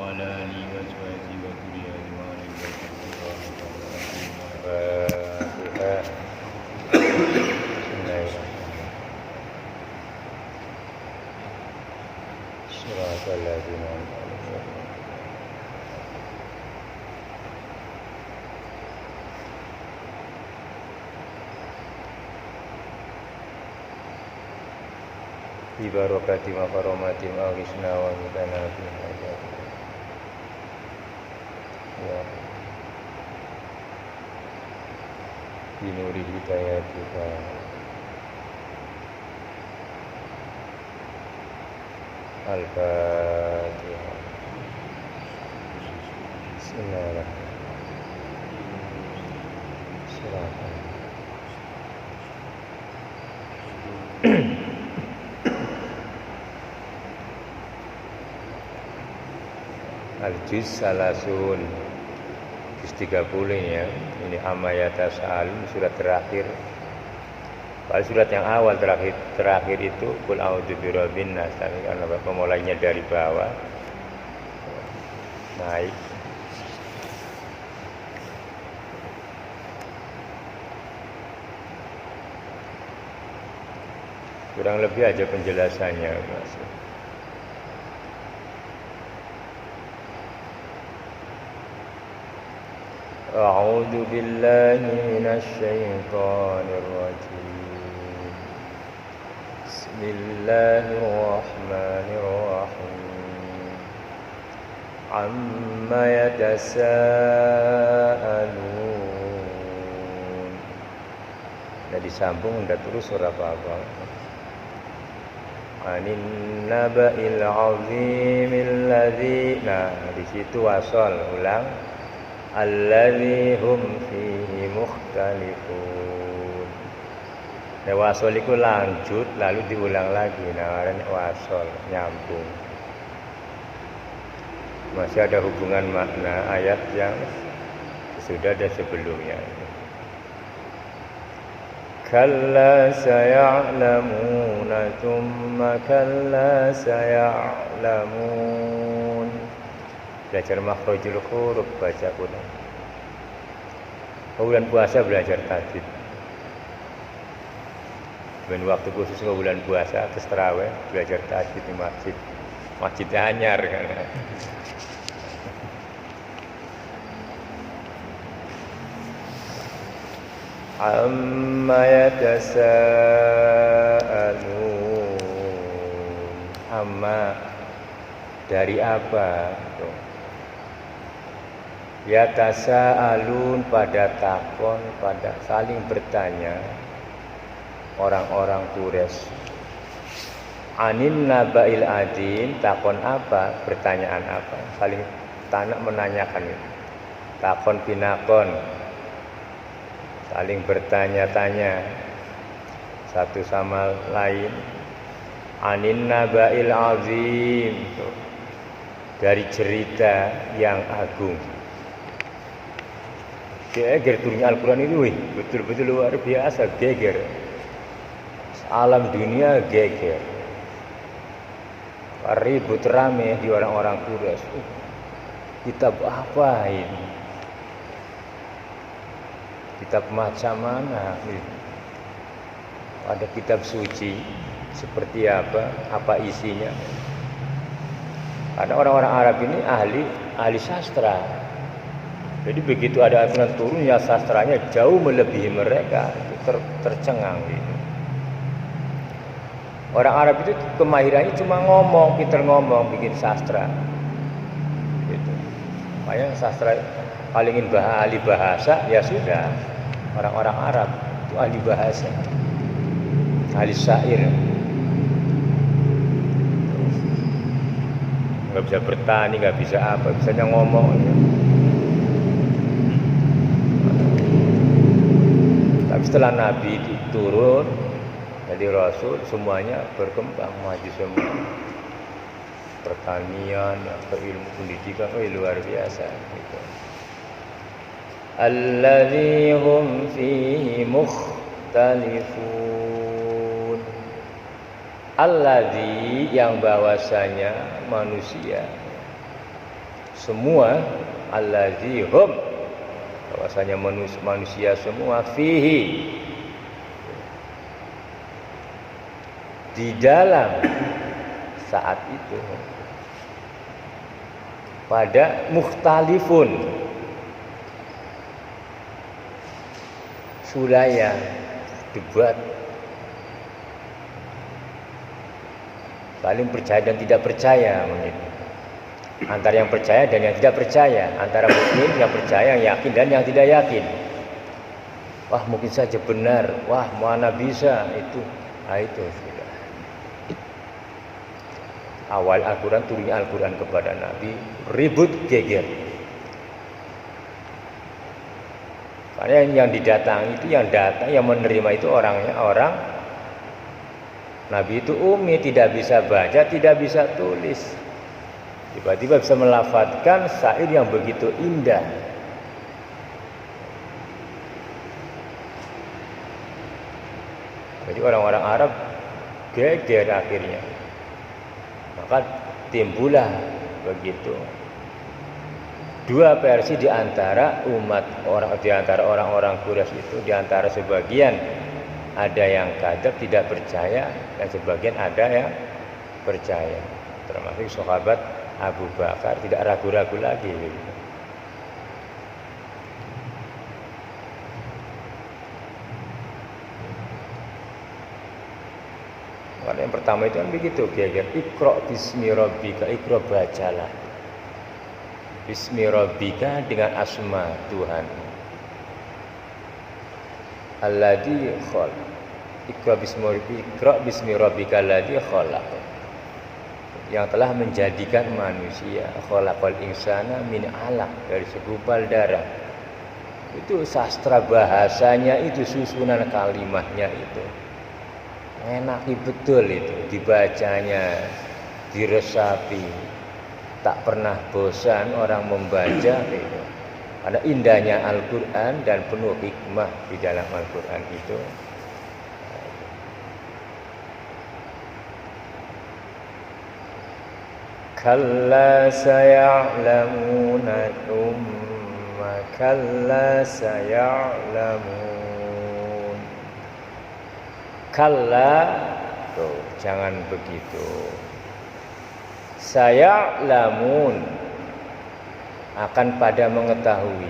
وعلى آله وأزواجه وذريته وآل البيت الطاهرين Al-Fatihah. Bismillahirrahmanirrahim. Shiratal ladzina an'amta 'alaihim. Bi barakati wa karamati wa ghishna wa mitana bi hajati. Ya binuri hidayatika Al-Fatihah. Bismillahirrahmanirrahim. Al-Juz Salasun Juz 30 ya. Ini Amayata Sa'alun, surat terakhir. Kalau surat yang awal terakhir itu Qul a'udzu birabbin nas, karena pemulainya dari bawah naik. Kurang lebih aja penjelasannya, Mas. A'udzu billahi minasy syaithanir rajim. Bismillahirrahmanirrahim. Amma yatasaalun. Nah, disambung enggak terus surah apa-apa. Anin naba'il 'azimil ladzi. Nah, di situ wasal ulang. Alladzi hum fihi mukhtalifun. Nah, wasol itu lanjut lalu diulang lagi. Nah, ini wasol nyambung. Masih ada hubungan makna ayat yang sudah ada sebelumnya. Kalla saya'lamuna thumma kalla saya'lamun. Belajar makhrajul huruf, baca Quran. Bulan puasa belajar tajwid. Dan waktu khusus bulan puasa terus tarawih belajar tajwid di masjid. Masjid Anyar kan. Amma yatasaalun. Amma dari apa? Yatasaalun, pada takon, pada saling bertanya orang-orang Quraisy. Anin naba'il adzim, takon apa? Pertanyaan apa? Saling menanyakan. Takon pinakon. Saling bertanya-tanya satu sama lain. Anin naba'il azim, dari cerita yang agung. Geger turunnya Al-Quran ini, betul-betul luar biasa, geger. Alam dunia geger. Ribut rame di orang-orang Quraisy. Kitab apa ini? Kitab macam mana? Ada kitab suci seperti apa isinya? Karena orang-orang Arab ini ahli sastra. Jadi begitu ada Al-Quran turun, ya sastranya jauh melebihi mereka, tercengang gitu. Orang Arab itu kemahirannya cuma ngomong, pintar ngomong, bikin sastra. Gitu. Makanya sastra paling ingin ahli bahasa, ya sudah. Orang-orang Arab itu ahli bahasa, ahli syair. Nggak bisa bertani, nggak bisa apa, bisanya ngomong. Tapi setelah Nabi turun, jadi Rasul, semuanya berkembang, maju semua. Pertanian, ilmu pendidikan, luar biasa. Gitu. Alladzi hum fihi mukhtalifun. Alladzi, yang bahwasanya manusia semua allazi hum, bahwasanya manusia semua fihi, di dalam saat itu pada mukhtalifun, sulaya, debat, saling percaya dan tidak percaya, antara yang percaya dan yang tidak percaya, antara mukmin yang percaya, yang yakin dan yang tidak yakin. Wah, mungkin saja benar, wah mana bisa itu. Nah, itu sudah. Awal Al-Quran, turunnya Al-Quran kepada Nabi, ribut geger. Karena yang didatangi itu, yang datang, yang menerima itu orangnya orang Nabi itu ummi, tidak bisa baca, tidak bisa tulis. Tiba-tiba bisa melafadzkan syair yang begitu indah. Jadi orang-orang Arab geger akhirnya. Maka timbullah begitu dua versi di antara umat orang, di antara orang-orang Quraisy itu, di antara sebagian ada yang kadzab, tidak percaya, dan sebagian ada yang percaya. Termasuk sahabat Abu Bakar, tidak ragu-ragu lagi. Karena yang pertama itu kan begitu, geger. Iqra bismi rabbika, iqra bacalah. Bismi rabbika, dengan asma Tuhan. Alladzi khalaq. Iqra bismi rabbika alladzi khalaq. Yang telah menjadikan manusia, khalaqal insana min 'alaq, dari segumpal darah. Itu sastra bahasanya, itu susunan kalimatnya itu. Enaki betul itu, dibacanya, diresapi, tak pernah bosan orang membaca itu. Ada indahnya Al-Quran dan penuh hikmah di dalam Al-Quran itu. Kalla saya'lamuna thumma kalla saya'lamun. Kalla, tuh, jangan begitu. Saya'lamun, akan pada mengetahui.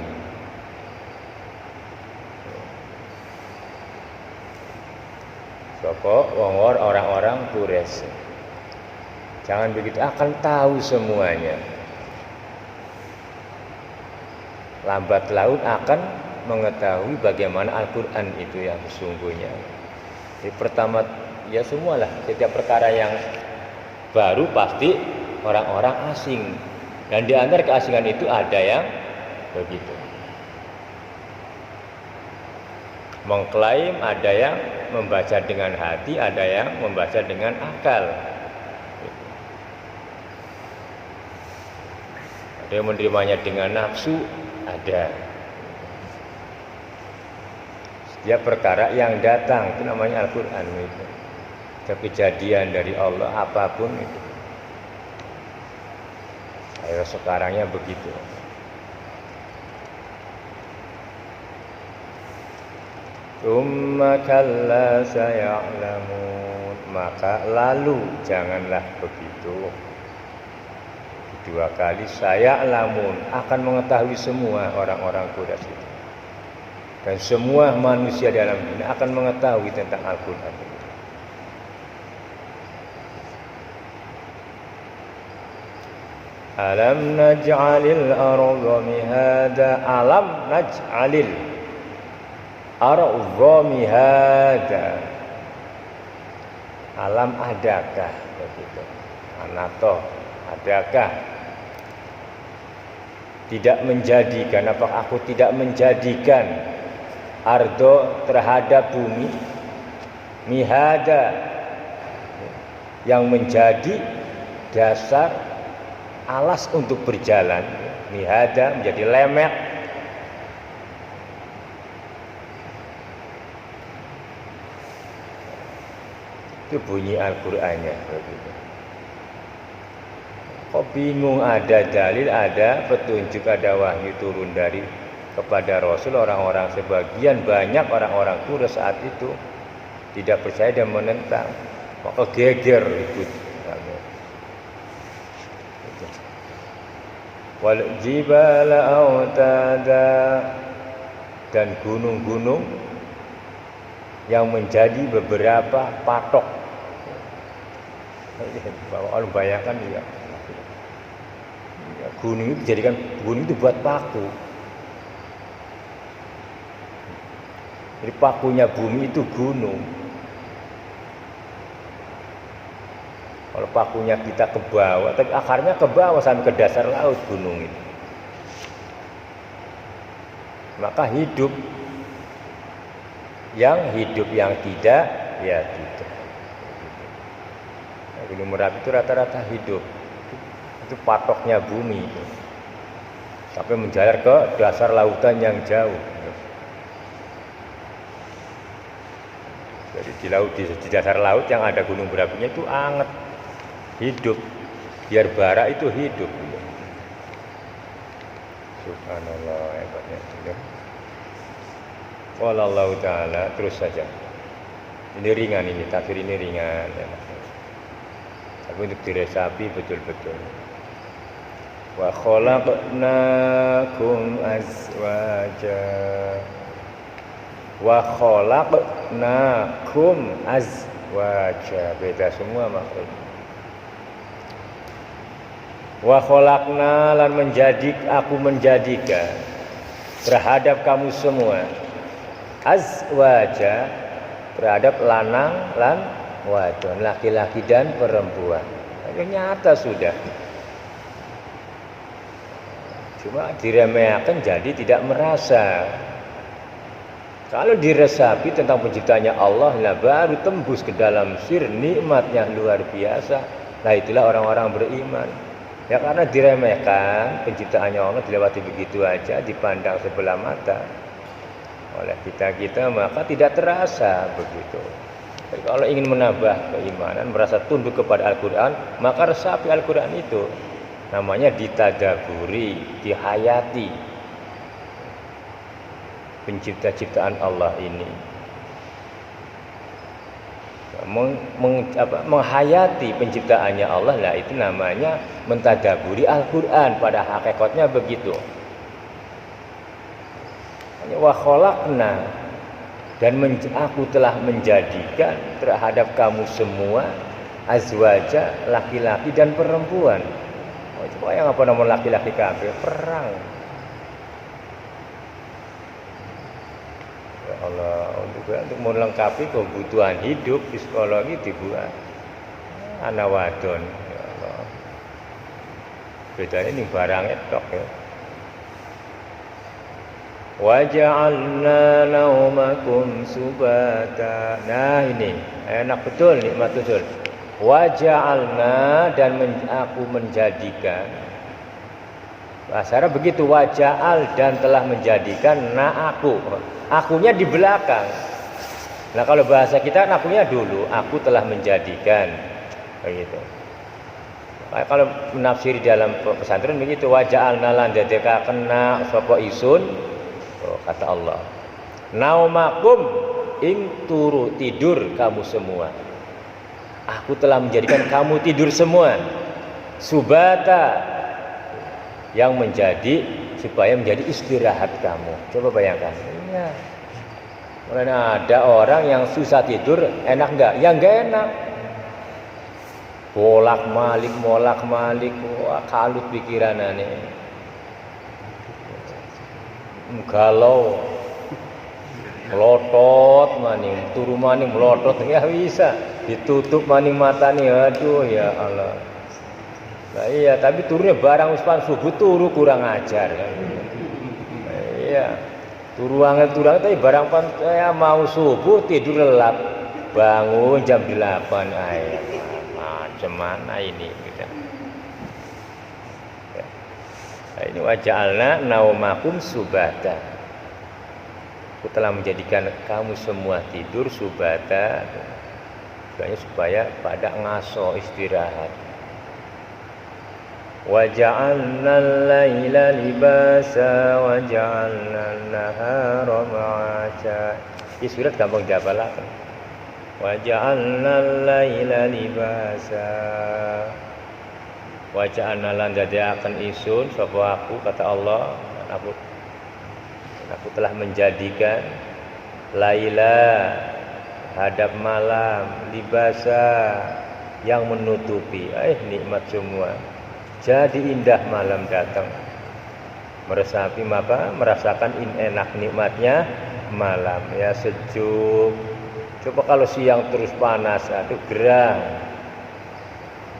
Sapa wong orang-orang Quraisy. Jangan begitu, akan tahu semuanya. Lambat laun akan mengetahui bagaimana Al-Quran itu yang sesungguhnya. Jadi pertama, ya semualah, setiap perkara yang baru pasti orang-orang asing. Dan di antara keasingan itu ada yang begitu. Mengklaim, ada yang membaca dengan hati, ada yang membaca dengan akal. Ada yang menerimanya dengan nafsu, ada. Setiap perkara yang datang itu namanya Al-Quran itu. Setiap kejadian dari Allah apapun itu. Ayo sekarangnya begitu. Tsumma kalla saya'lamun, maka lalu janganlah begitu. Dua kali saya'lamun, akan mengetahui semua orang-orang Quraisy itu. Dan semua manusia di alam dunia akan mengetahui tentang Al-Quran. Alam naj'alil arda mihada, alam naj'alil arda mihada. Alam adakah begitu? Anato, adakah? Tidak menjadikan, apakah aku tidak menjadikan ardo terhadap bumi mihada, yang menjadi dasar alas untuk berjalan. Mihada menjadi lemet. Itu bunyi Al-Qur'annya begitu. Kok bingung, ada dalil, ada petunjuk, ada wahyu turun dari kepada Rasul. Orang-orang sebagian banyak orang-orang Quraisy saat itu tidak percaya dan menentang. Maka geger ikut. Wal jibala autada, dan gunung-gunung yang menjadi beberapa patok. Kalau bayangkan ya, gunung itu dijadikan, gunung itu buat paku. Jadi pakunya bumi itu gunung. Kalau pakunya kita ke bawah, tapi akarnya ke bawah sampai ke dasar laut gunung itu. Maka hidup yang tidak, ya tidak. Gunung Merapi itu rata-rata hidup. Itu patoknya bumi itu. Sampai menjalar ke dasar lautan yang jauh. Jadi di dasar laut yang ada gunung berapinya itu anget, hidup. Biar bara itu hidup. Subhanallah, hebatnya itu. Qala Allah Ta'ala, terus saja. Ini ringan, ini tafsir ini ringan ya. Tapi untuk diresapi betul-betul. Wa khalaqnakum azwaja. Wa khalaqnakum azwaja. Beda semua maksudnya. Wa khalaqna, lan aku menjadikan terhadap kamu semua azwaja, terhadap lanang lan wadon, laki-laki dan perempuan. Itu nyata sudah. Cuma diremehkan jadi tidak merasa. Kalau diresapi tentang penciptanya Allah, lah baru tembus ke dalam sir nikmat yang luar biasa. Nah itulah orang-orang beriman. Ya karena diremehkan penciptaannya Allah, dilewati begitu aja, dipandang sebelah mata oleh kita, maka tidak terasa begitu. Jadi kalau ingin menambah keimanan, merasa tunduk kepada Al-Quran, maka resapi Al-Quran itu. Namanya ditadaburi, dihayati pencipta-ciptaan Allah ini. Menghayati penciptaannya Allah, lah itu namanya mentadaburi Al-Quran. Pada hakikatnya begitu. Wa khalaqna, dan aku telah menjadikan terhadap kamu semua azwaja, laki-laki dan perempuan. Oh, coba yang apa nama laki-laki kafir perang. Ya Allah, untuk melengkapi kebutuhan hidup psikologi dibuat anak wadon. Ya Allah. Bedanya ini barang etok ya. Waja'alna naumakum subata. Nah ini enak betul, nikmat betul. Waja'alna, dan aku menjadikan. Bahasa Arab begitu, waja'al, dan telah menjadikan, aku. Akunya di belakang. Nah kalau bahasa kita akunya dulu, aku telah menjadikan. Begitu. Kalau menafsiri dalam pesantren begitu, waja'alna lan dadekakenna sapa isun. Kata Allah, naumakum, ing turu tidur kamu semua. Aku telah menjadikan kamu tidur semua. Subata, yang menjadi supaya menjadi istirahat kamu. Coba bayangkan. Iya. Karena ada orang yang susah tidur, enak enggak? Ya enggak enak. Bolak malik, wah kalut pikiranane. Galau, melotot maning, turu maning melotot, ya bisa ditutup maning matane, aduh ya Allah. Nah iya, tapi turunnya barang uspan subuh turu kurang ajar kan. Nah, iya, turu angel tapi barang pan saya mau subuh tidur lelap, bangun jam 8, ayo macam mana ini gitu. Nah, ini waja'alna naumakum subata. Aku telah menjadikan kamu semua tidur subata, supaya pada ngaso istirahat. Wa ja'alna al-laila libasa wa ja'alna an-nahara ma'asha. Ini surat gampang dihafalaken. Wa ja'alna al-laila libasa. Wa ja'alna lan dadiaken isun sapa aku kata Allah, aku telah menjadikan laila hadap malam libasa yang menutupi nikmat semua. Jadi indah malam datang. Merasakan enak nikmatnya malam ya, sejuk. Coba kalau siang terus panas, aduh gerah.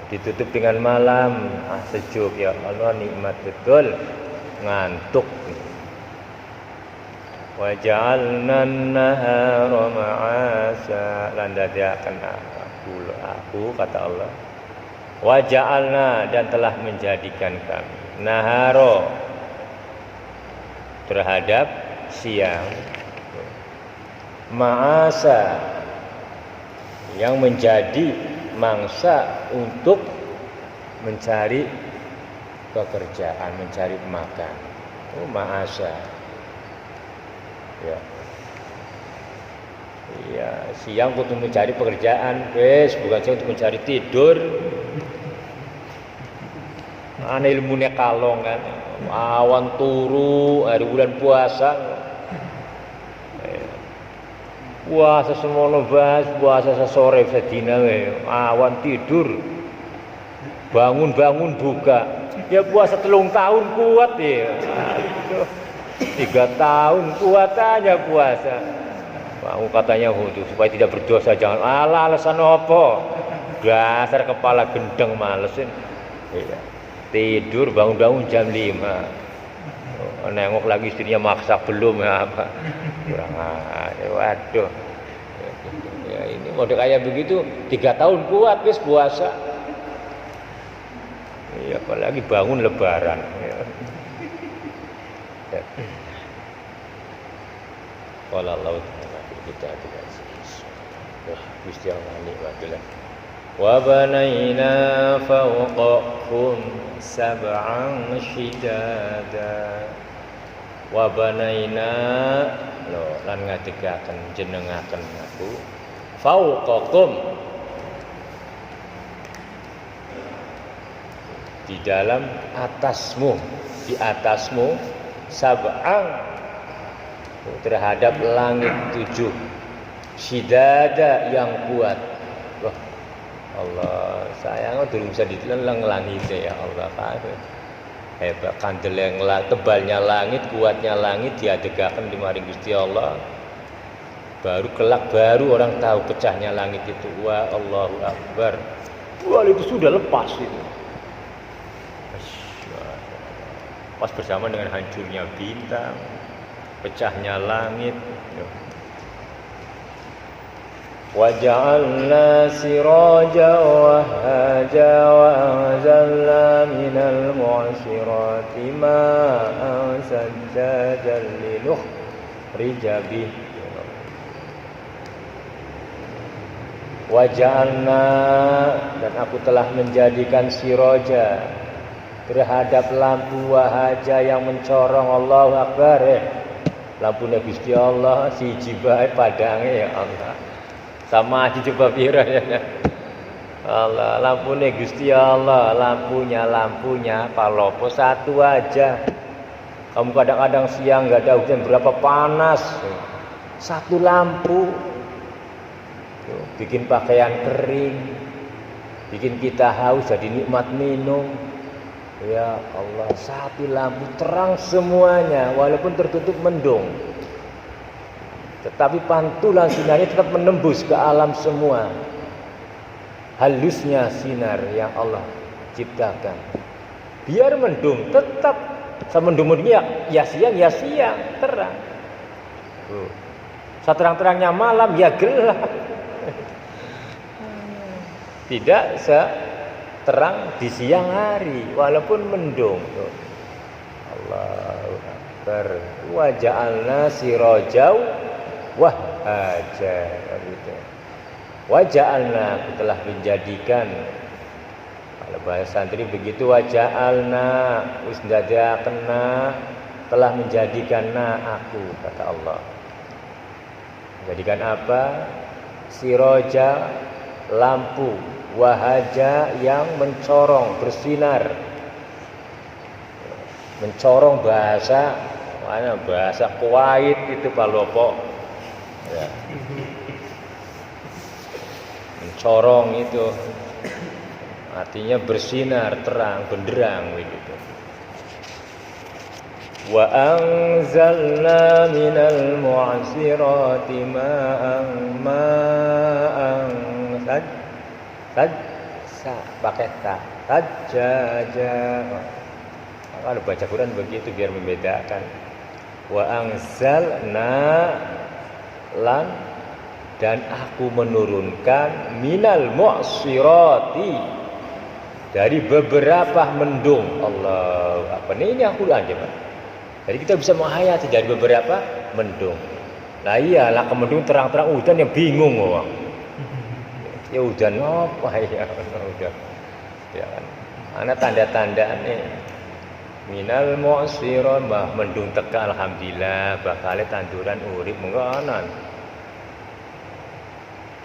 Ditutup dengan malam, sejuk ya Allah, nikmat betul, ngantuk. Wa ja'alna an-nahara ma'asa, lan dadiaken aku kata Allah. Wa ja'alna, dan telah menjadikan kami naharo terhadap siang, ma'asa yang menjadi mangsa untuk mencari pekerjaan, mencari makan. Ma'asa ya. Iya, siang untuk mencari pekerjaan, bukan siang untuk mencari tidur. Ana ilmune kalong kan, awan turu hari bulan puasa. Puasa semono bahas, puasa sesore sedina awan tidur. Bangun buka. Ya puasa 3 tahun kuat ya. 3 tahun kuat aja puasa. Mau katanya supaya tidak berdosa, jangan alasan apa? Dasar kepala gendeng malesin. Iya. Tidur bangun jam 5. Nengok lagi istrinya maksa belum ya apa. Kurang aja, waduh. Ya ini model kayak begitu 3 tahun kuat guys puasa. Iya, apalagi bangun lebaran ya. Qala Allah kita dikasih. Wah, Gusti Allah nikmatullah. Wa banaina fawqakum sab'an shidada. Wa banaina lan ngadegaken jenengaken aku fawqakum, di dalam atasmu, di atasmu sab'an, terhadap langit 7 shidada yang kuat. Wah, Allah sayang dulu bisa diteleng langit ya Allah, hebat kandel yang tebalnya langit, kuatnya langit diadegaken di maring Gusti Allah. Baru kelak baru orang tahu pecahnya langit itu. Wah, Allahu Akbar. Wah, itu sudah lepas itu. Pas bersama dengan hancurnya bintang, pecahnya langit. Wa ja'alna siraja wa haja wa anzalna minal mu'sirati ma'an sajjajan linukhrija bih. Wa ja'alna, dan aku telah menjadikan siraja terhadap lampu wahaja yang mencorong. Allahu Akbar. Lampunya Gusti Allah siji bae padange ya Allah. Sama aja coba pira ya. Allah, lampunya Gusti Allah, lampunya palopo satu aja. Kamu kadang-kadang siang enggak ada hujan, berapa panas. Satu lampu bikin pakaian kering, bikin kita haus jadi nikmat minum. Ya Allah, satu lampu terang semuanya walaupun tertutup mendung, tetapi pantulan sinarnya tetap menembus ke alam semua. Halusnya sinar yang Allah ciptakan. Biar mendung tetap semendung-mendungnya ya siang terang. Seterang-terangnya malam ya gelap. Tidak terang di siang hari walaupun mendung. Allahu Akbar. Wa ja'alna sirajau wa haja. Wa ja'alna, telah menjadikan. Kalau bahasa santri begitu, waja'alna wis ndadekna, telah menjadikanna aku, kata Allah. Menjadikan apa? Siroja, lampu, wahaja yang mencorong, bersinar. Mencorong bahasa mana? Bahasa Kuwait itu palopo. Ya. Mencorong itu artinya bersinar, terang, benderang begitu. Wa anzalna minal mu'sirati ma'an pakai ta sajjaja. Kalau baca Quran begitu biar membedakan. Wa anzalna lan dan aku menurunkan minal mu'sirati dari beberapa mendung. Allah, apa ini Al-Qur'an ya, Pak. Jadi kita bisa menghayati dari beberapa mendung. Nah iyalah kemendung terang-terang hujan yang bingung orang. Ya hujan apa ya udah. Ya kan. Ana tanda-tanda nih. Minal mu'siron bah mendung teka alhamdulillah bakal tanduran urip mengganan.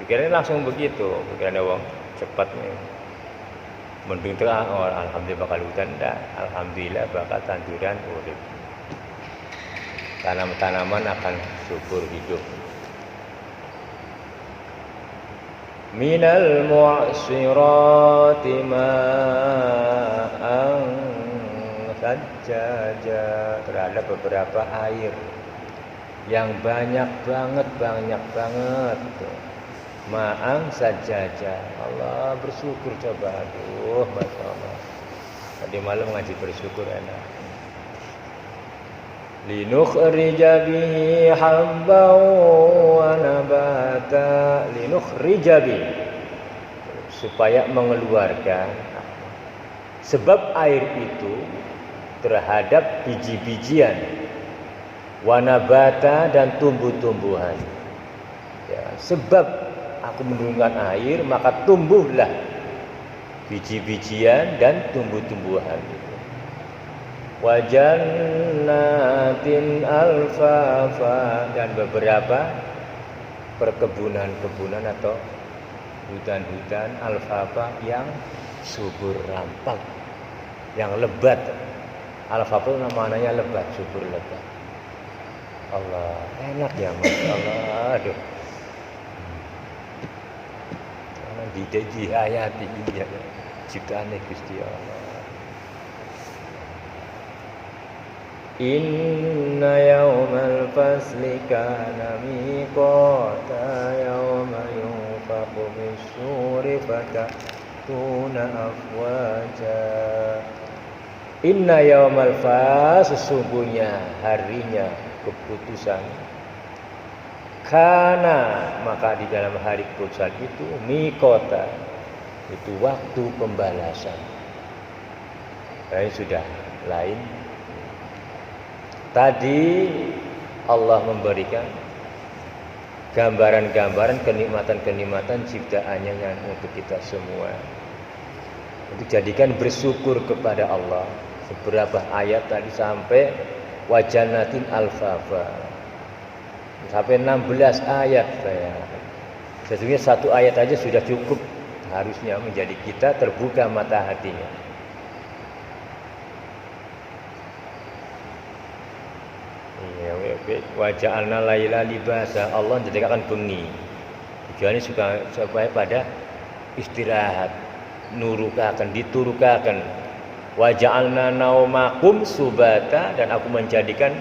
Pikirannya langsung begitu, pikirannya wong cepat nih. Mendung teka oh, alhamdulillah bakal hujan dah. Alhamdulillah bakal tanduran urip. Tanam-tanaman akan subur hidup. Minal mu'sirati ma'an sajjaja, terhadap beberapa air yang banyak banget. Ma'an sajjaja. Allah bersyukur coba. Aduh, Masya Allah. Tadi malam ngaji bersyukur enak. Linukhrija bihi habban wa nabata, linukhrija bihi, supaya mengeluarkan sebab air itu terhadap biji-bijian, wa nabata dan tumbuh-tumbuhan. Ya, sebab aku menurunkan air maka tumbuhlah biji-bijian dan tumbuh-tumbuhan. Wa jannatin alfafa, dan beberapa perkebunan-kebunan atau hutan-hutan alfafa yang subur rampant, yang lebat. Alfafa itu namanya lebat, subur lebat. Allah, enak ya Masya Allah. Aduh. Dihayati ya ciptaan Gusti Allah. Inna yawmal fasli kana miqata yawma yunfaqu bis-suri fatatuna afwaja. Inna yawmal fasli, sesungguhnya harinya keputusan. Kana, maka di dalam hari keputusan itu miqata, itu waktu pembalasan. Ini sudah lain. Tadi Allah memberikan gambaran-gambaran kenikmatan-kenikmatan ciptaannya yang untuk kita semua. Untuk jadikan bersyukur kepada Allah. Beberapa ayat tadi sampai wajanatin alfafa. Sampai 16 ayat saya. Sesungguhnya satu ayat aja sudah cukup harusnya menjadi kita terbuka mata hatinya. Wa ja'alna laila libasa, Allah menjadikan bengi tujuannya supaya pada istirahat, nurukakan, diturukakan. Wa ja'alna naumakum subata, dan aku menjadikan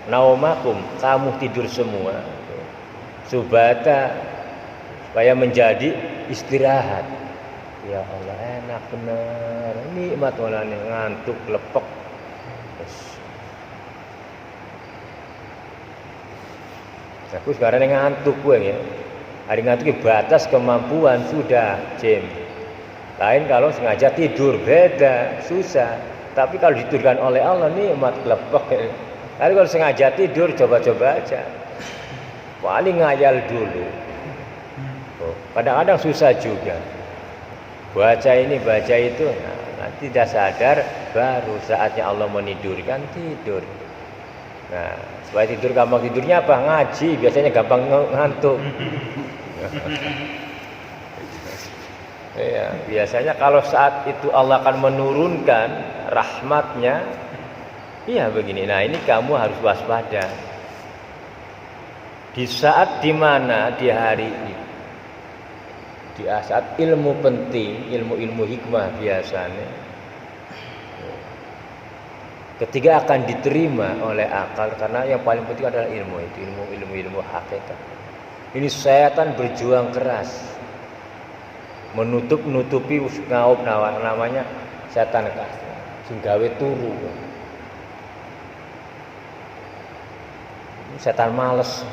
naumakum, kamu tidur semua, subata, supaya menjadi istirahat. Ya Allah, enak benar, nikmat walane, ngantuk lepek. Aku sekarang ngantuk gue ya. Hari ngantuk batas kemampuan sudah jam. Lain kalau sengaja tidur beda, susah. Tapi kalau ditidurkan oleh Allah nikmat lepek. Tapi kalau sengaja tidur coba-coba aja. Paling ngayal dulu. Kadang-kadang susah juga. Baca ini baca itu. Nah, tidak sadar, baru saatnya Allah menidurkan, tidur. Nah, supaya tidur gampang tidurnya apa? Ngaji, biasanya gampang ngantuk. Ya, biasanya kalau saat itu Allah akan menurunkan rahmatnya, iya begini. Nah, ini kamu harus waspada. Di saat dimana di hari ini, di saat ilmu penting, ilmu hikmah biasanya, ketika akan diterima oleh akal, karena yang paling penting adalah ilmu itu, ilmu hakikat. Ini setan berjuang keras menutupi ngaup namanya setan kasar sing gawe turu. Setan males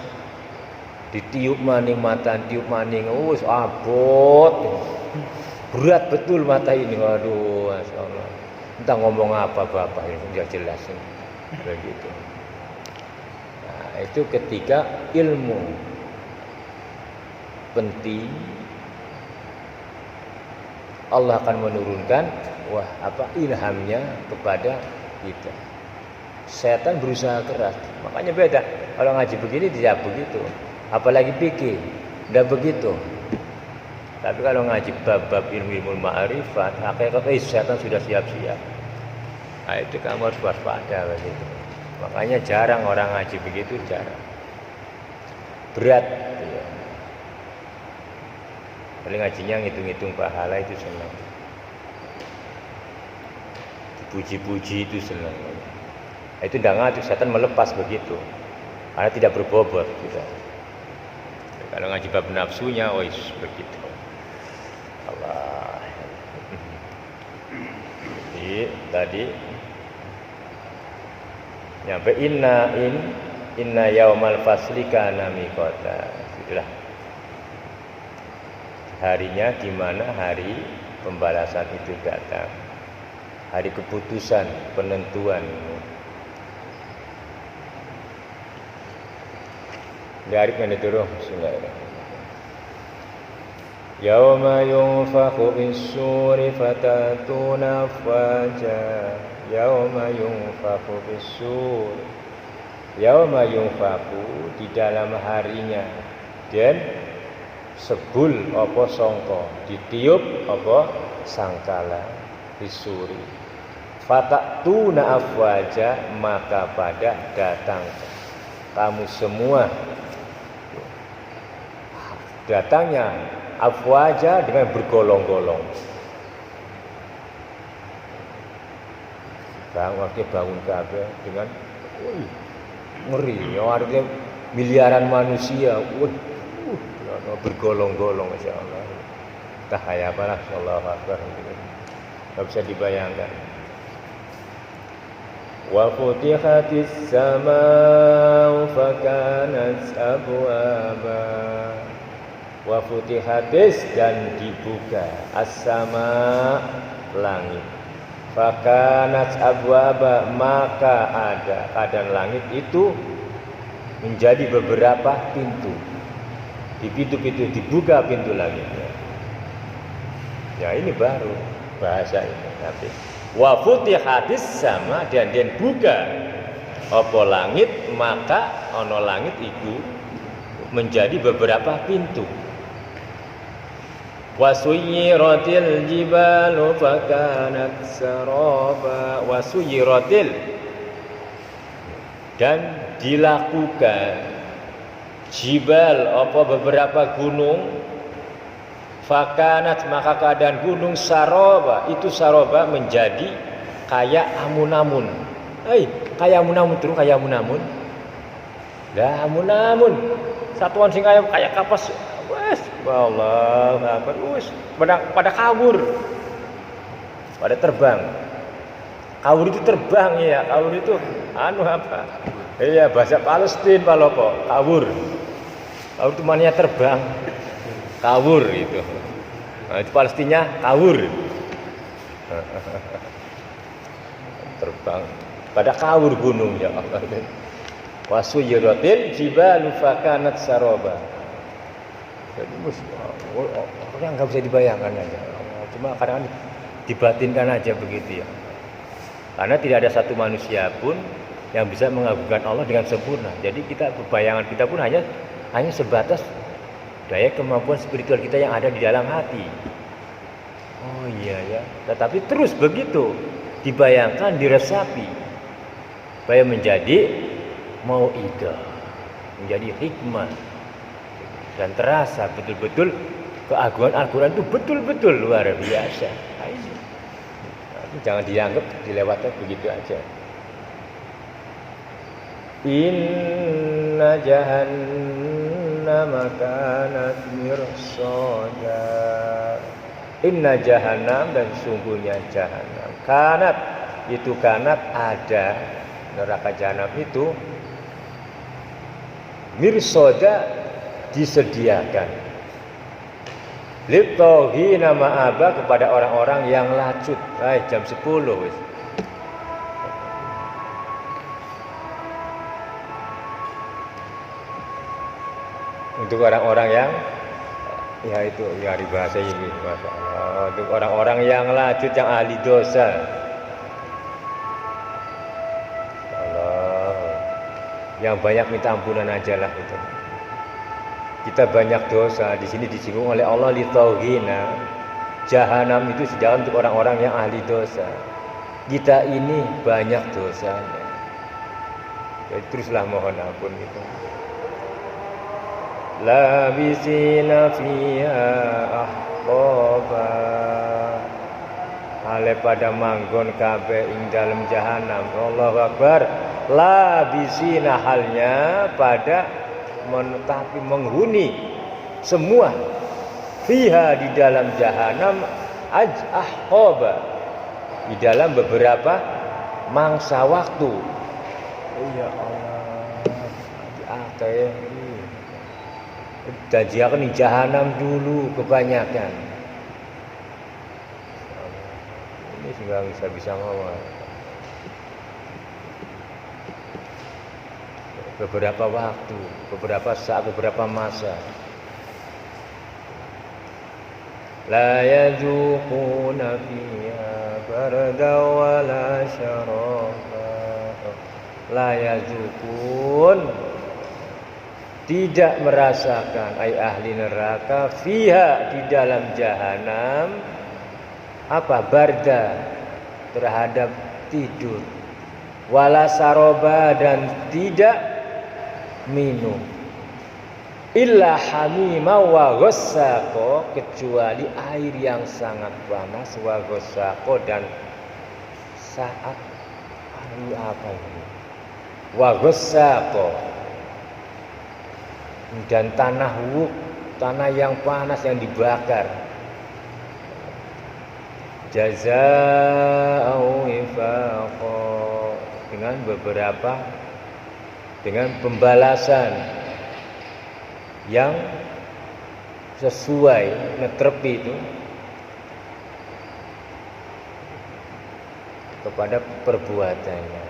ditiup maning mata, tiup maning wis abot. Berat betul mata ini. Waduh, masyaallah. Entah ngomong apa Bapak ini sudah jelas ini. Begitu. Nah, itu ketika ilmu penting Allah akan menurunkan ilhamnya kepada kita. Setan berusaha keras, makanya beda. Kalau ngaji begini tidak begitu, apalagi pikir, tidak begitu. Tapi kalau ngaji bab ilmu ma'rifat, hakikat setan sudah siap-siap. Nah, itu kamu harus waspada begitu. Makanya jarang orang ngaji begitu, jarang. Berat. Ya. Paling ngajinya ngitung-ngitung pahala itu senang. Dipuji-puji itu senang. Itu tidak ngatur, setan melepas begitu. Karena tidak berbobot. Gitu. Kalau ngaji bab nafsunya, begitu. Allah. Jadi tadi nyampe inna yaumal fasli kana miqata. Itulah harinya di mana hari pembalasan itu datang. Hari keputusan, penentuan. Dari mana turun? Bismillahirrahmanirrahim. Yauma yunfakhu bis-suri fatatuna afwaja. Yauma yunfakhu bis-suri. Yauma yunfakhu di dalam harinya. Dan sebul apa sangka, ditiup apa sangkala, disuri. Fatatuna afwaja, maka pada datang kamu semua. Datangnya afwaja dengan bergolong-golong. Bangun kabeh dengan ngeri. Artinya miliaran manusia. Bergolong-golong, Masya Allah. Tahaya apalah, Allahu Akbar. Tidak bisa dibayangkan. Wa futihatis sama'u fakanat abwaba. Wa futihatis, dan dibuka as-sama', langit. Fakanat abwaba, maka ada keadaan langit itu menjadi beberapa pintu. Di pintu-pintu dibuka pintu langitnya. Ya ini baru bahasa ini. Tapi wa futihatis sama, dan buka apa langit, maka ono langit itu menjadi beberapa pintu. Wa suyiratil jibalu fakanat saraba. Wa suyiratil, dan dilakukan jibal apa beberapa gunung, fakanat, maka keadaan gunung saroba, itu saroba menjadi kayak amun-amun. Kayak amun-amun terus, kayak amun-amun. Lah amun-amun satuan sing kayak kapas. Wes, Allah Akbar. Wes pada kabur. Pada terbang. Kabur itu terbang ya. Kabur itu apa? Iya, bahasa Palestina palopo, kabur. Kabur itu maknanya terbang. Kabur itu. Nah, itu Palestina kabur. Terbang. Pada kabur gunung ya Allah. Wasuyiratil jibalu fakanat saroba. Jadi orang nggak bisa dibayangkan aja. Cuma kadang-kadang dibatinkan aja begitu ya. Karena tidak ada satu manusia pun yang bisa mengagungkan Allah dengan sempurna. Jadi bayangan kita pun hanya sebatas daya kemampuan spiritual kita yang ada di dalam hati. Oh iya ya. Tetapi terus begitu dibayangkan, diresapi, supaya menjadi mau'idah, menjadi hikmah, dan terasa betul-betul keagungan Al-Quran itu betul-betul luar biasa. Nah, ini jangan dianggap dilewatkan begitu aja. Inna jahannama kanat mirsada. Inna jahannam, dan sungguhnya jahannam. Kanat, itu kanat ada, neraka jahannam itu mirsada, disediakan. Litauhina ma'aba, kepada orang-orang yang lacut. Jam 10 wis. Untuk orang-orang yang ya itu ya di bahasa ini, Masya Allah. Untuk orang-orang yang lacut, yang ahli dosa. Allah, yang banyak minta ampunan aja lah itu. Kita banyak dosa, di sini disinggung oleh Allah litauhina. Jahanam itu sediakan untuk orang-orang yang ahli dosa. Kita ini banyak dosanya. Jadi teruslah mohon ampun gitu. Labisina fiha ahqaba, hale pada manggon kabeh ing dalem jahanam. Allahu Akbar. Labisina, halnya pada menetapi, menghuni semua, fiha, di dalam jahanam, ahqaba, di dalam beberapa mangsa waktu. Ya Allah, di dan jangan di jahanam dulu kebanyakan. Ini sudah bisa ngomong. Beberapa waktu, beberapa saat, beberapa masa. La yazuquna fiha barda wala syaraba. La yazuqun, tidak merasakan, ai ahli neraka, fiha, di dalam jahanam, apa, barda, terhadap tidur, wala saroba, dan tidak minum, illa hamima wa ghassaqo, kecuali air yang sangat panas, wa ghassaqo, dan saat apa ini, wa ghassaqo, dan tanah wuk, tanah yang panas yang dibakar. Jazaa'u wifaqa, dengan pembalasan yang sesuai, netepi itu kepada perbuatannya.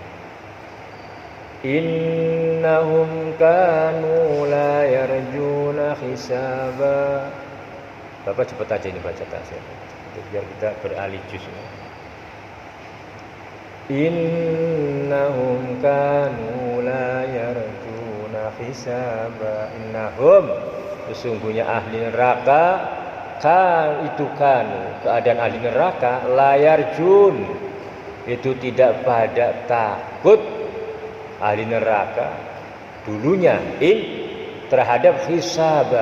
Innahum kanu la yarjuna hisaba. Bapak cepat aja ini baca tafsir biar kita beralih juz. Innahum kanu la yarjuna hisaba. Innahum, sesungguhnya ahli neraka, keadaan ahli neraka, la yarjun, itu tidak pada takut. Ahli neraka dulunya terhadap hisab,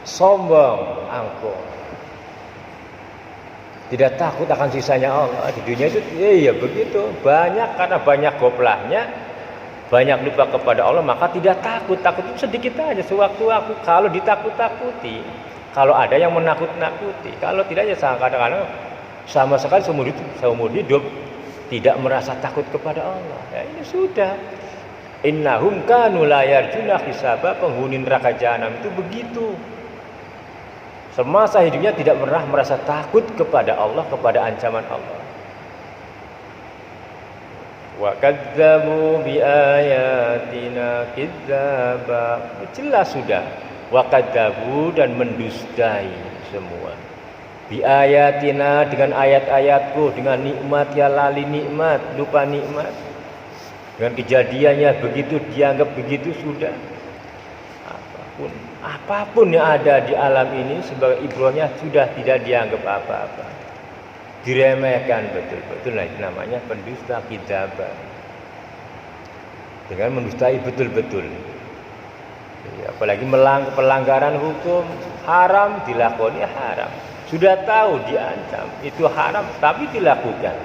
sombong, angkuh, tidak takut akan sisanya Allah di dunia itu. Ya begitu, karena banyak goplahnya, banyak lupa kepada Allah, maka tidak takut itu sedikit aja sewaktu-waktu. Kalau ditakut-takuti, kalau ada yang menakut-nakuti, kalau tidak ya kadang-kadang sama sekali seumur hidup tidak merasa takut kepada Allah. Ya ini sudah. Innahum kanu la yarjuna hisaba, penghuni neraka jahanam itu begitu. Semasa hidupnya tidak pernah merasa takut kepada Allah, kepada ancaman Allah. Wa kadzdzabu bi ayatina kidzaba. Jelas sudah. Wa kadzdzabu, dan mendustai semua. Bi ayatina, dengan ayat-ayatku, dengan nikmat ya lali nikmat, lupa nikmat. Dengan kejadiannya begitu, dianggap begitu sudah. Apapun yang ada di alam ini sebagai ibrahnya sudah tidak dianggap apa-apa. Diremehkan betul-betul. Nah, itu namanya pendusta kitabah. Dengan mendustai betul-betul. Ya, apalagi pelanggaran hukum haram dilakoni haram. Sudah tahu diancam itu haram tapi dilakukan.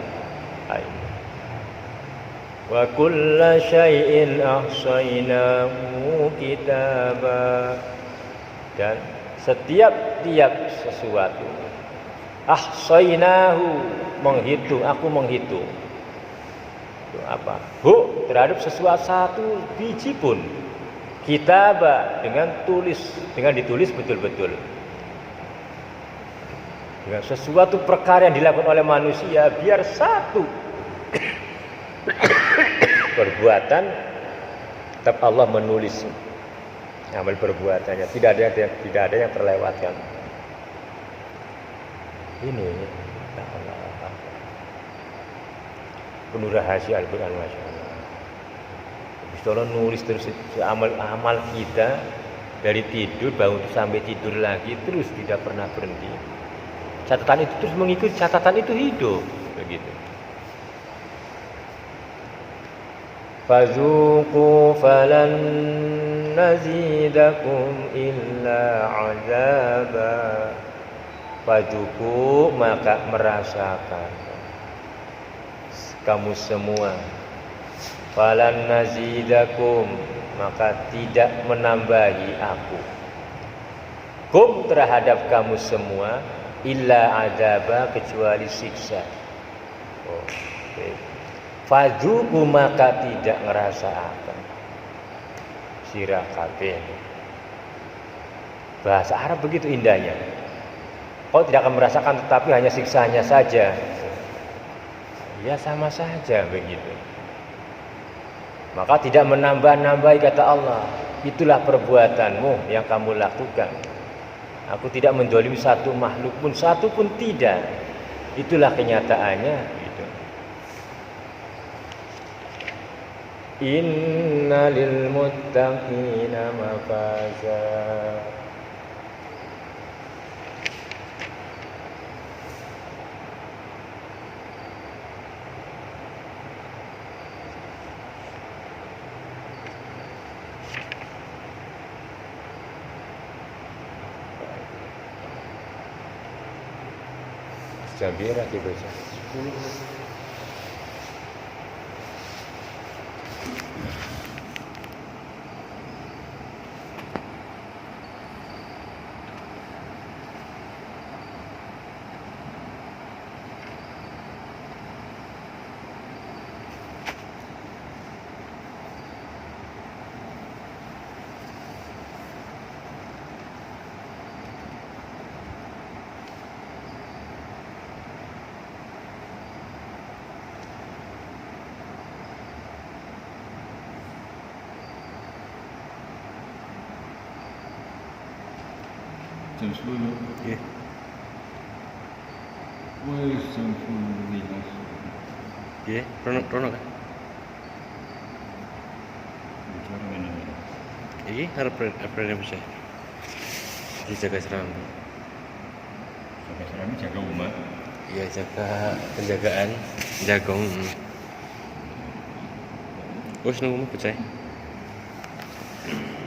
Wa kulla syai'in ahsaynahu kitaba. Dan setiap sesuatu ahsaynahu, menghitung, aku menghitung. Itu apa? Terhadap sesuatu satu biji pun kitaba, dengan ditulis betul-betul. Dengan sesuatu perkara yang dilakukan oleh manusia, biar satu perbuatan tetap Allah menulis amal perbuatannya, tidak ada yang terlewatkan. Ini penuh rahasia Al-Quran, Masya Allah. Allah nulis terus amal kita dari tidur bangun sampai tidur lagi, terus tidak pernah berhenti. Catatan itu terus mengikuti, catatan itu hidup begitu. Fazuqu falan nazidakum illa azaba. Fazuqu, maka merasakan kamu semua. Falan nazidakum, maka tidak menambahi aku. Kum, terhadap kamu semua, illa azaba, kecuali siksa. Okay. Fadzuku, maka tidak ngerasa apa. Sirah kabeh. Bahasa Arab begitu indahnya. Kau tidak akan merasakan, tetapi hanya siksanya saja. Ya sama saja begitu. Maka tidak menambah-nambahi, kata Allah. Itulah perbuatanmu yang kamu lakukan. Aku tidak menzalimi satu makhluk pun, satu pun tidak. Itulah kenyataannya. Gitu. Inna lil muttaqina mafaza. Jabira dibaca 10. Jam 10. Nggih. Wis jam 10 langsung. Nggih, rono kan. Bicara ini. Iki harap bisa. Dijaga serangga. Sampai sekarang jaga umat. Iya, jaga penjagaan, jagong. Wis nunggu mau percaya.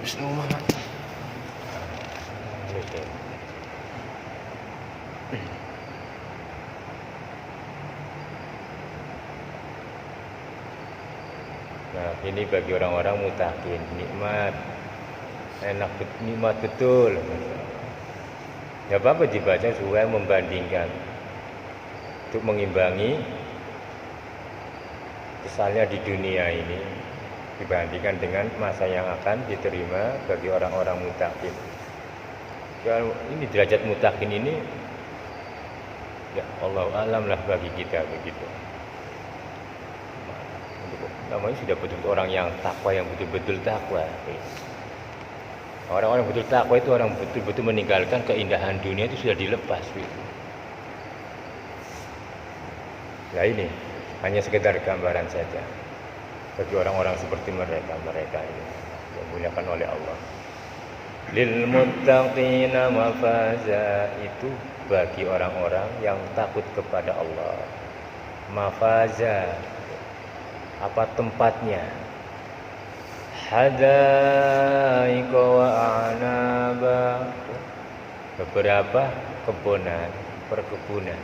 Wis nunggu mama. Nah, ini bagi orang-orang mutakin, nikmat, nikmat betul. Ya apa dibaca supaya membandingkan, untuk mengimbangi misalnya di dunia ini dibandingkan dengan masa yang akan diterima bagi orang-orang mutakin. Ya, ini derajat mutakin ini, ya Allah alam lah bagi kita begitu. Namanya sudah betul-betul orang yang takwa, yang betul-betul takwa. Orang-orang betul takwa itu orang betul-betul meninggalkan keindahan dunia, itu sudah dilepas. Nah ini hanya sekedar gambaran saja bagi orang-orang seperti mereka ini yang dimuliakan oleh Allah. Lil muttaqina mafaza, itu bagi orang-orang yang takut kepada Allah. Mafaza, apa tempatnya? Hadaiqa wa a'naba, beberapa perkebunan.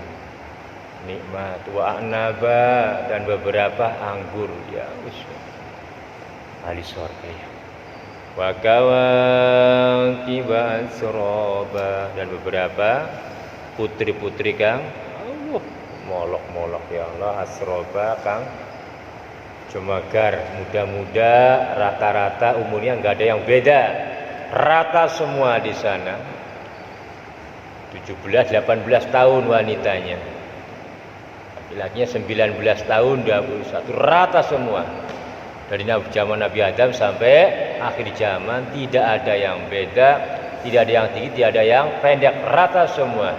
Nikmat wa a'naba, dan beberapa anggur ya ahli surga ya. Wa kawakiba asroba, dan beberapa putri-putri kang molok-molok ya Allah, asroba kang jumagar, muda-muda, rata-rata umurnya nggak ada yang beda, rata semua di sana. 17-18 tahun wanitanya, laki-lakinya 19 tahun, 21, rata semua. Dari zaman Nabi Adam sampai akhir zaman tidak ada yang beda, tidak ada yang tinggi, tidak ada yang pendek, rata semua.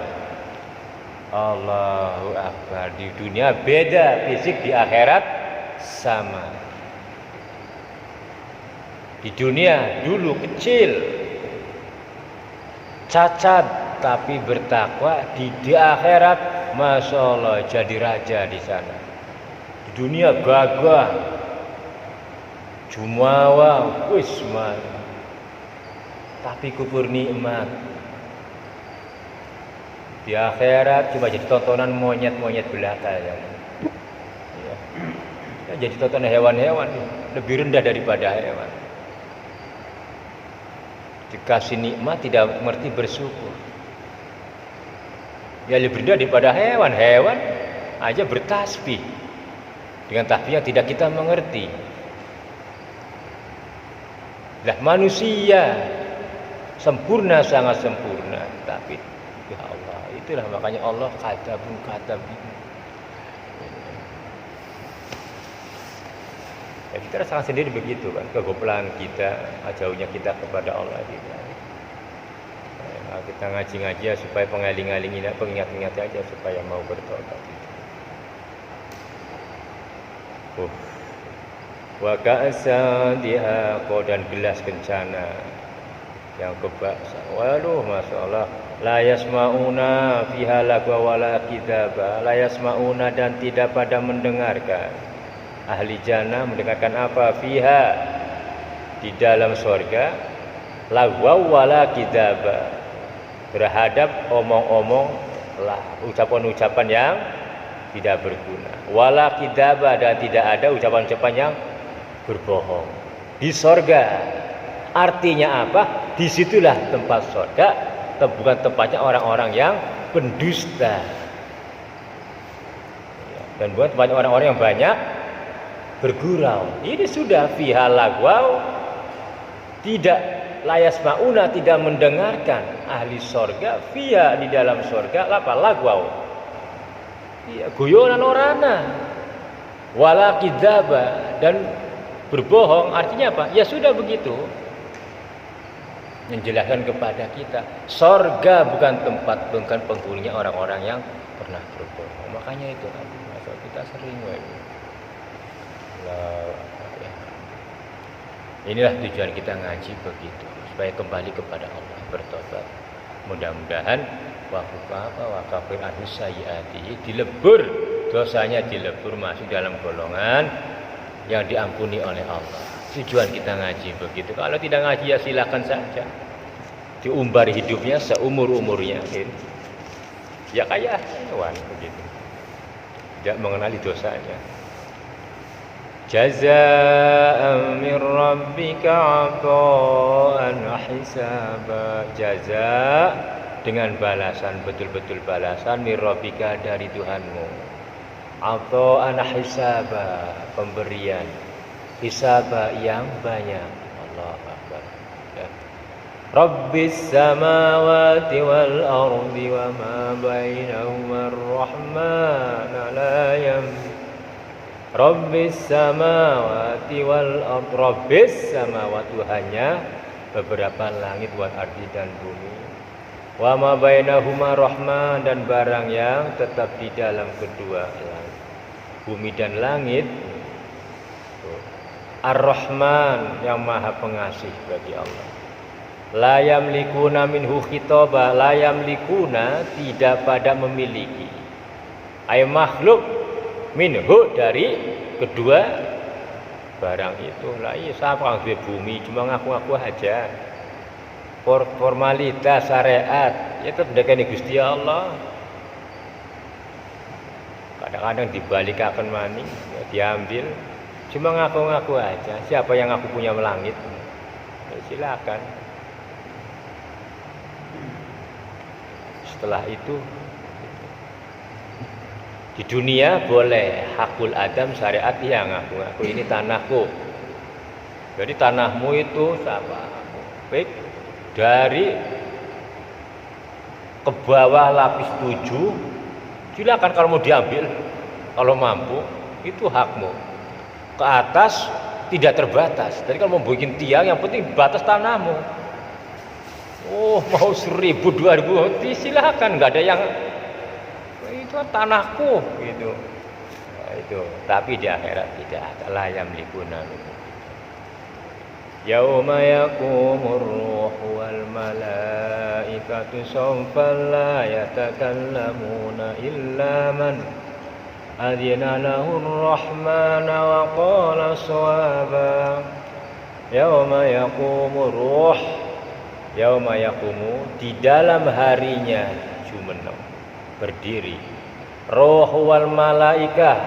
Allahu Akbar. Di dunia beda fisik, di akhirat sama. Di dunia dulu kecil, cacat tapi bertakwa, di akhirat Masya Allah jadi raja di sana. Di dunia gagah, jumawa, wisman, tapi kufur nikmat. Di akhirat cuma jadi tontonan monyet-monyet belaka ya. Jadi tontonan hewan-hewan, lebih rendah daripada hewan. Dikasih nikmat tidak mengerti bersyukur, ya lebih rendah daripada hewan. Hewan aja bertasbih dengan tasbih yang tidak kita mengerti. Lah manusia sempurna, sangat sempurna, tapi ya Allah, itulah makanya Allah katabun. Ya, kita rasakan sendiri begitu kan, kegoplaan kita, jauhnya kita kepada Allah gitu. Nah, kita ngaji-ngaji ya supaya pengaling-aling, pengingat-ingat aja supaya mau bertobat gitu. Wa ka'san dihaqo, dan gelas kencana yang kebaksa. Waduh, Masya Allah. La yasma'una fiha lagwa wala kidaba. La yasma'una, dan tidak pada mendengarkan. Ahli jannah mendengarkan apa? Fiha, di dalam surga, lagwa wala kidaba, terhadap omong-omong lah, ucapan-ucapan yang tidak berguna. Wala kidaba, dan tidak ada ucapan-ucapan yang berbohong. Di surga, artinya apa? Disitulah tempat surga, bukan tempatnya orang-orang yang pendusta, dan bukan tempatnya orang-orang yang banyak bergurau. Ini sudah fiha lagwau, tidak layas mauna, tidak mendengarkan. Ahli sorga fiha, di dalam sorga apa? Lagwau, ya, guyonan orana. Wala kidaba, dan berbohong, artinya apa? Ya sudah begitu, menjelaskan kepada kita sorga bukan tempat, bukan penghuninya orang-orang yang pernah berbohong. Makanya itu kita sering inilah tujuan kita ngaji begitu, supaya kembali kepada Allah, bertobat. Mudah-mudahan wakafir anhu sayyiati, dilebur dosanya, dilebur masuk dalam golongan yang diampuni oleh Allah. Tujuan kita ngaji begitu. Kalau tidak ngaji ya silakan saja, diumbar hidupnya seumur-umurnya gitu. Ya kayak hewan begitu, tidak mengenali dosanya. Jazaa'an min rabbika 'ata'an hisaba. Jaza, dengan balasan, betul-betul balasan, min rabbika, dari Tuhanmu. 'ata'an hisaba, pemberian hisaba yang banyak. Allah Akbar ya. Rabbis samawati wal ardi wa ma bainahuma ar-rahman la yamliku. Rabbis samawati wal ard, Rabbis samawati, hanya beberapa langit, wal ardi, dan bumi. Wa ma bainahuma rahman, dan barang yang tetap di dalam kedua langit. bumi dan langit. Ar-Rahman yang maha pengasih bagi Allah. La yamlikuna minhu khitaba, la yamlikuna tidak pada memiliki. Ay makhluk minhu dari kedua barang itu. Lah iya siapa yang bumi cuma ngaku-ngaku aja. Formalitas syariat ya tetap dekani Gusti Allah. Kadang-kadang dibalikaken maning ya diambil. Cuma ngaku-ngaku aja, siapa yang aku punya langit? Ya, silakan. Setelah itu di dunia boleh hakul adam syariat yang ngaku-ngaku ini tanahku. Jadi tanahmu itu siapa? Baik dari ke bawah lapis 7, silakan kalau mau diambil, kalau mampu itu hakmu. Ke atas tidak terbatas. Jadi kalau mau bikin tiang yang penting batas tanahmu. Oh mau 1.000, 2.000 silakan, nggak ada yang itu tanahku gitu. Nah, itu. Tapi di akhirat tidak ada la yamlikuna. Yauma yaqumur ruhu wal malaikatu sawfan la yatakallamuna illa man adina lahur rahmana wa qala sawaba. Yauma yaqumur ruh, yauma yaqumu di dalam harinya jumeneng berdiri roh wal malaikah,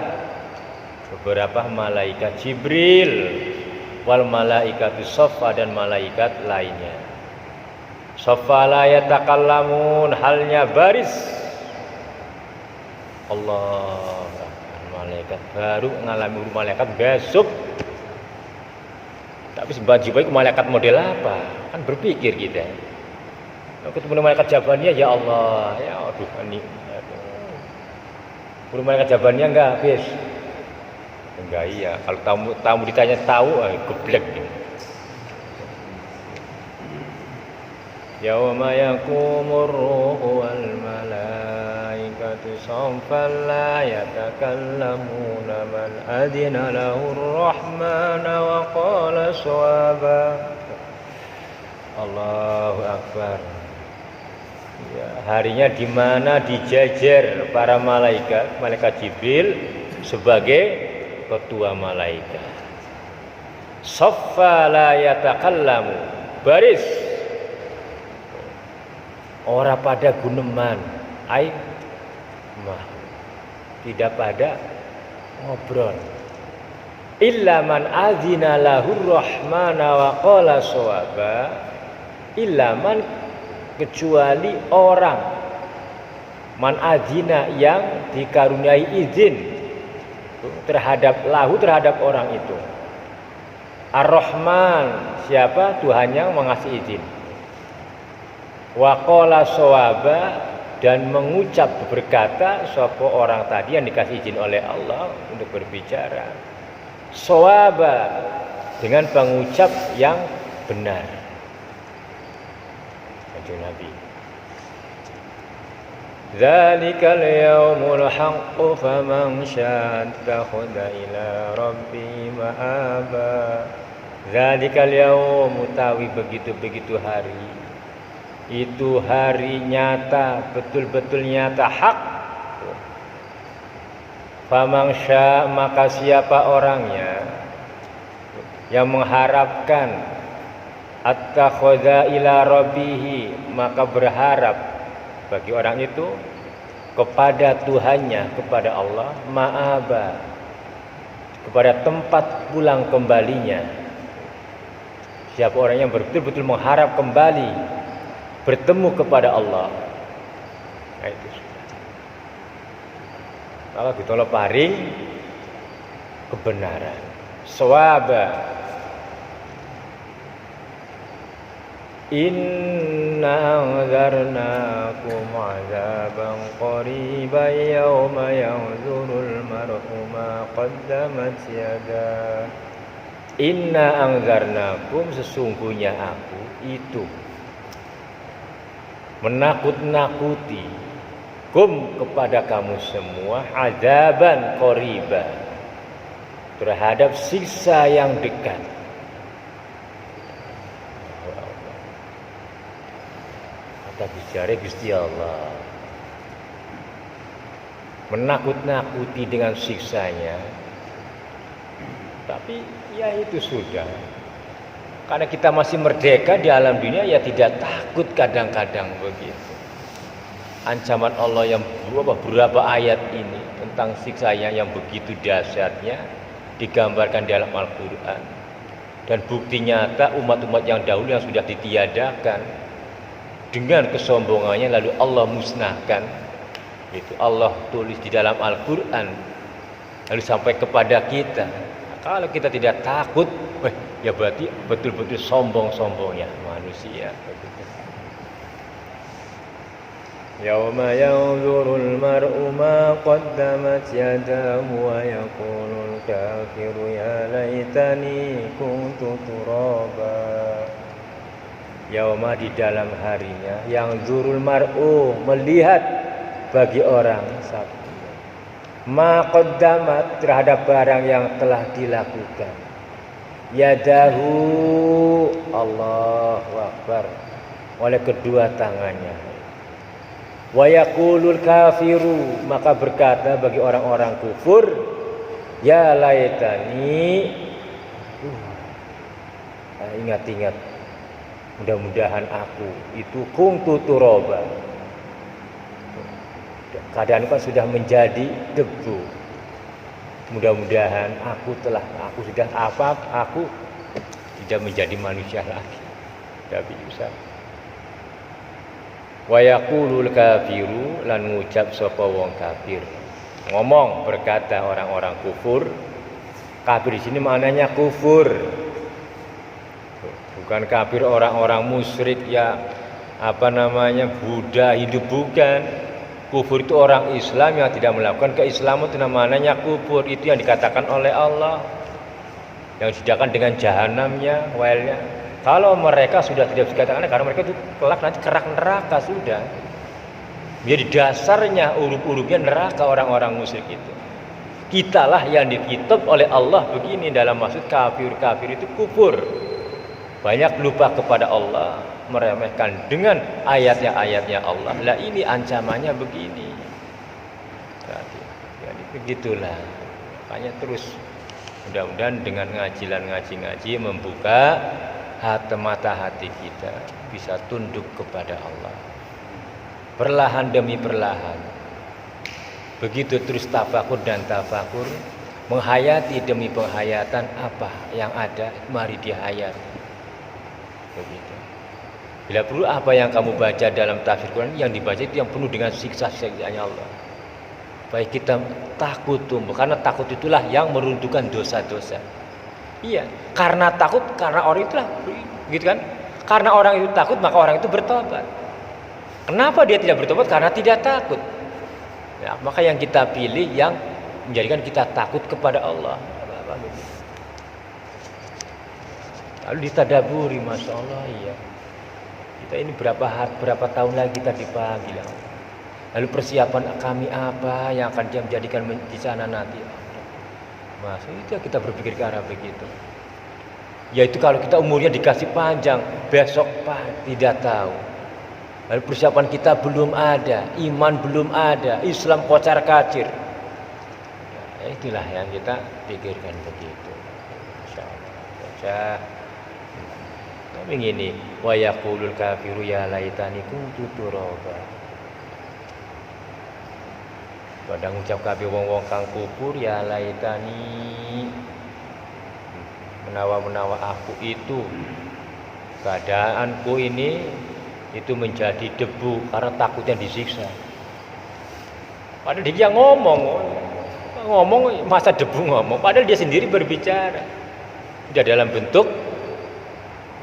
beberapa malaikat Jibril, wal malaikatu saffa dan malaikat lainnya. Saffa la yatakallamun, halnya baris. Allah, malaikat baru ngalami malaikat besok. Tapi sebagian baik malaikat model apa? Kan berpikir kita. Ketemu malaikat jawabannya ya Allah, ya aduh ini. Belum malaikat jawabannya enggak habis. Enggak iya, kalau tamu ditanya tahu, geblek. Yauma yaqumur ruhu wal malaikatu sawfan la yatakallamuna man adina lahur rahmana wa qala sawaba. Allahu akbar. Ya, harinya di mana dijajar para malaikat Jibril sebagai ketua malaikat. Saffa la yatakallamu, baris. Ora pada guneman, tidak pada ngobrol. Illa man azina lahur rahmana wa qala sawaba. Illa man, kecuali orang man azina yang dikaruniai izin terhadap orang itu. Ar-Rahman, siapa? Tuhan yang mengasih izin. Wa qala sawaba, dan mengucap berkata sapa orang tadi yang dikasih izin oleh Allah untuk berbicara. Sawaba, dengan pengucap yang benar. Kanjeng Nabi. Dzalikal yaumul haqqu faman syaa'a ittakhadha ila rabbi ma'aba. Dzalikal yaum, utawi begitu-begitu hari. Itu hari nyata, betul-betul nyata, hak. Faman syaa'a, maka siapa orangnya yang mengharapkan attakhadha ila rabbihi, maka berharap bagi orang itu kepada Tuhannya, kepada Allah, ma'aba, kepada tempat pulang kembalinya. Siapa orang yang betul-betul mengharap kembali bertemu kepada Allah, nah itu sudah. Kalau ditolak paring kebenaran, sawaba. Inna anzarnakum azaban qariban yawma yanzurul mar'u ma qaddamat yadah. Inna anzarnakum, sesungguhnya aku itu menakut-nakuti minkum kepada kamu semua adzaban qariba, terhadap siksa yang dekat. Kata bicara Gusti Allah, menakut-nakuti dengan siksanya. Tapi ya itu sudah. Karena kita masih merdeka di alam dunia, ya tidak takut kadang-kadang begitu. Ancaman Allah yang beberapa ayat ini tentang siksanya yang begitu dahsyatnya digambarkan dalam Al-Quran. Dan bukti nyata umat-umat yang dahulu yang sudah ditiadakan dengan kesombongannya lalu Allah musnahkan. Itu Allah tulis di dalam Al-Quran lalu sampai kepada kita. Nah, kalau kita tidak takut, ya berarti betul-betul sombong-sombongnya manusia. Yauma yanzurul mar'u ma qaddamat yadahu wa yaqulul kafiru ya laitani kuntu turaba. Yauma di dalam harinya, yanzurul mar'u melihat bagi orang ma qaddamat terhadap barang yang telah dilakukan. Yadahu, Allahu Akbar, oleh kedua tangannya. Wa yaqulul kafiru, maka berkata bagi orang-orang kufur, ya laitani, ingat-ingat, mudah-mudahan aku itu kuntu turaba. Keadaan kan sudah menjadi debu. Mudah-mudahan aku tidak menjadi manusia lagi. Tapi bisa. Wa yaqulul kafiru, lan ngucap sapa wong kafir. Ngomong berkata orang-orang kufur. Kafir di sini maknanya kufur. Bukan kafir orang-orang musyrik ya Buddha, Hindu, bukan. Kufur itu orang Islam yang tidak melakukan keislaman, itu namanya kufur. Itu yang dikatakan oleh Allah, yang disediakan dengan jahanamnya, wailnya. Kalau mereka sudah tidak dikatakan, karena mereka itu kelak nanti kerak neraka sudah. Jadi dasarnya uruk-uruknya neraka orang-orang musyrik itu. Kitalah yang dikitab oleh Allah begini dalam maksud kafir itu kufur. Banyak lupa kepada Allah, meremehkan dengan ayatnya Allah. Lah ini ancamannya begini. Jadi begitulah. Makanya terus mudah-mudahan dengan ngaji membuka mata hati kita bisa tunduk kepada Allah. Perlahan demi perlahan. Begitu terus tafakur dan tafakur, menghayati demi penghayatan apa yang ada, mari dihayat. Begitu. Bila perlu apa yang kamu baca dalam tafsir Quran, yang dibaca itu yang penuh dengan siksa-siksanya Allah. Baik kita takut tumbuh, karena takut itulah yang meruntuhkan dosa-dosa. Iya, karena takut, karena orang itulah, gitu kan? Karena orang itu takut, maka orang itu bertobat. Kenapa dia tidak bertobat? Karena tidak takut. Ya, maka yang kita pilih yang menjadikan kita takut kepada Allah. Lalu ditadaburi, masya Allah, iya. Kita ini berapa tahun lagi kita dipanggil. Lalu persiapan kami apa yang akan dia menjadikan di sana nanti? Mas, itu kita berpikir ke arah begitu. Yaitu kalau kita umurnya dikasih panjang, besok tidak tahu. Lalu persiapan kita belum ada, iman belum ada, Islam kocar-kacir. Ya, itulah yang kita pikirkan begitu. Insyaallah. Tapi gini, wa yaqulul kafiru ya laitani kuntu turaba. Pada ngucap kabeh wong-wong kang kufur ya laitani, menawa aku itu keadaanku ini itu menjadi debu karena takutnya disiksa. Padahal dia ngomong masa debu ngomong, padahal dia sendiri berbicara tidak dalam bentuk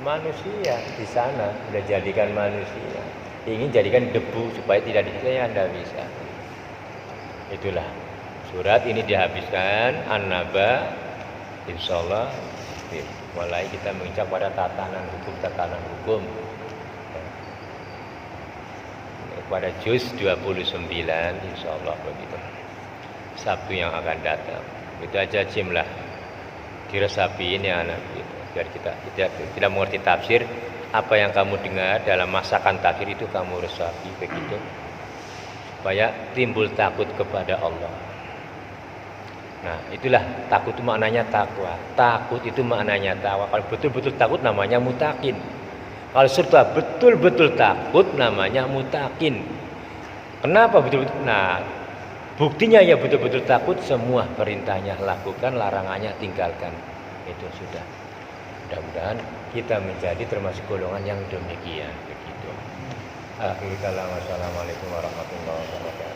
manusia. Di sana sudah jadikan manusia, ingin jadikan debu supaya tidak disiksa, ya tidak bisa. Itulah surat ini dihabiskan An-Naba, insyaallah mulai kita menginjak pada tatanan hukum. pada juz 29 insya Allah begitu. Sabtu yang akan datang. Itu aja jimlah diresapiin ya anak gitu. Biar kita tidak mengerti tafsir, apa yang kamu dengar dalam masakan tafsir itu kamu resapi begitu, supaya timbul takut kepada Allah. Nah itulah takut itu maknanya takwa. Takut itu maknanya takwa. Kalau betul-betul takut namanya mutakin. Kalau serta betul-betul takut namanya mutakin. Kenapa betul-betul? Nah buktinya ya betul-betul takut, semua perintahnya lakukan, larangannya tinggalkan. Itu sudah. Mudah-mudahan kita menjadi termasuk golongan yang demikian begitu. Akhir kalam, wassalamualaikum warahmatullahi wabarakatuh.